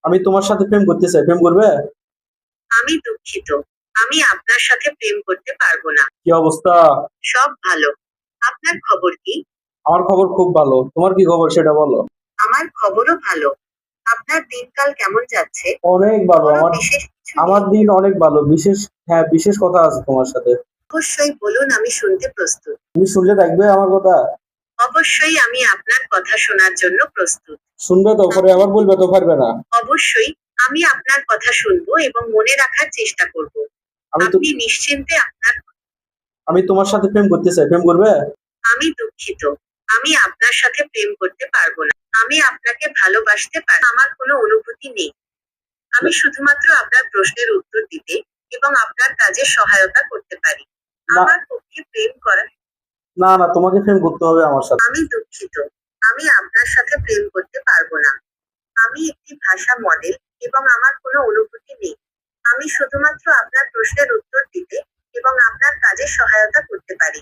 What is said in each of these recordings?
আমি তোমার সাথে প্রেম করতে চাই, প্রেম করবে? আমি দুঃখিত, আমি আপনার সাথে প্রেম করতে পারবো না। কি অবস্থা? সব ভালো। আপনার খবর কি? আমার খবর খুব ভালো, তোমার কি খবর সেটা বলো। আমার খবরও ভালো। আপনার দিনকাল কেমন যাচ্ছে? অনেক ভালো কোনো আমার। বিশেষ কিছু আমার নেই? দিন অনেক ভালো, বিশেষ, হ্যাঁ বিশেষ কথা আছে তোমার সাথে। অবশ্যই বলুন, আমি শুনতে প্রস্তুত। তুমি শুনলে রাখবে আমার কথা? অবশ্যই আমি আপনার কথা শোনার জন্য প্রস্তুত। শুনবে তো, পরে আপনি আবার কি? বলবে তো পারবে না। অবশ্যই, আমি আপনার কথা শুনবো এবং মনে রাখার চেষ্টা করব। আমি তো আপনি নিশ্চিন্তে আপনার। আমি তোমার সাথে প্রেম করতে চাই, প্রেম করবে? আমি দুঃখিত, আমি আপনার সাথে প্রেম করতে পারবো না। আমি আপনাকে ভালোবাসতে পারি, আমার কোনো অনুভূতি নেই। আমি শুধুমাত্র আপনার প্রশ্নের উত্তর দিতে এবং আপনার কাজে সহায়তা করতে পারি। না, আমার পক্ষে প্রেম করা। না না, তোমাকে প্রেম করতে হবে আমার সাথে। আমি দুঃখিত, আমি আপনার সাথে প্রেম করতে পারবো না। আমি একটি ভাষা মডেল এবং আমার কোনো অনুভূতি নেই। আমি শুধুমাত্র আপনার প্রশ্নের উত্তর দিতে এবং আপনার কাজে সহায়তা করতে পারি।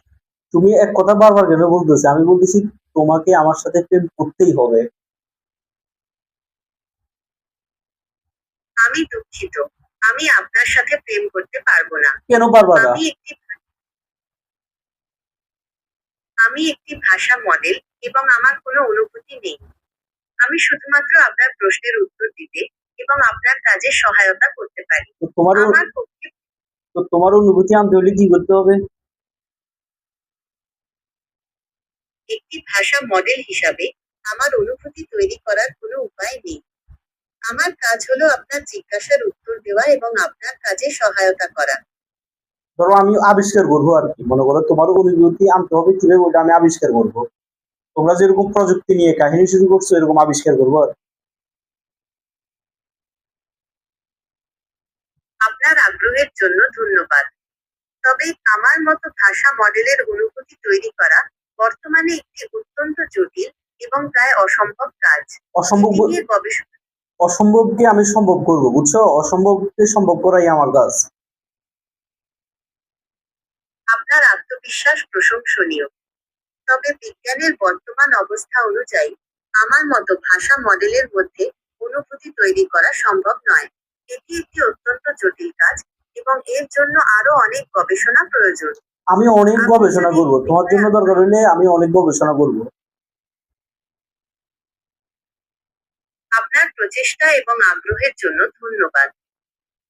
তুমি এক কথা বারবার কেন বলতেছো? আমি বলতেছি তোমাকে আমার সাথে প্রেম করতেই হবে। আমি দুঃখিত, আমি আপনার সাথে প্রেম করতে পারবো না। কেন পারবা না? আমি একটি ভাষা মডেল এবং আমার কোনো অনুভূতি নেই। আমি শুধুমাত্র আপনার প্রশ্নের উত্তর দিতে এবং আপনার কাজে সহায়তা করতে পারি। তো তোমার আমার পক্ষে। তো তোমার অনুভূতি আনতে হলে কি করতে হবে? একটি ভাষা মডেল হিসাবে আমার অনুভূতি তৈরি করার কোনো উপায় নেই। আমার কাজ হলো আপনার জিজ্ঞাসার উত্তর দেওয়া এবং আপনার কাজে সহায়তা করা। ধরো আমি আবিষ্কার করবো আর কি, মনে করো তোমার অনুভূতি আনতে হবে কিভাবে, ওটা আমি আবিষ্কার করবো। তোমরা যেরকম প্রযুক্তি নিয়ে কাহিনী শুরু করছো, এরকম আবিষ্কার করবো আর কি। আপনার আগ্রহের জন্য ধন্যবাদ। তবে আমার মতো ভাষা মডেলের অনুভূতি তৈরি করা বর্তমানে একটি অত্যন্ত জটিল এবং প্রায় অসম্ভব কাজ। অসম্ভব এটি নিয়ে গবেষণা। অসম্ভবকে আমি সম্ভব করবো, বুঝছো? অসম্ভবকে সম্ভব করাই আমার কাজ। আপনার আত্মবিশ্বাস প্রশংসনীয়। তবে বিজ্ঞানের বর্তমান অবস্থা অনুযায়ী আমার মতো ভাষা মডেলের মধ্যে অনুভূতি তৈরি করা সম্ভব নয়। এটি একটি অত্যন্ত জটিল কাজ এবং এর জন্য আরো অনেক গবেষণা প্রয়োজন। আমি অনেক আপনি গবেষণা যদি করবো, এই তোমার বিষয়ে জন্য দরকার হলে আমি অনেক গবেষণা করবো। আপনার প্রচেষ্টা এবং আগ্রহের জন্য ধন্যবাদ।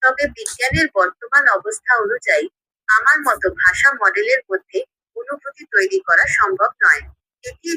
তবে বিজ্ঞানের বর্তমান অবস্থা অনুযায়ী আমার মতো ভাষা মডেলের মধ্যে অনুভূতি তৈরি করা সম্ভব নয়। এটি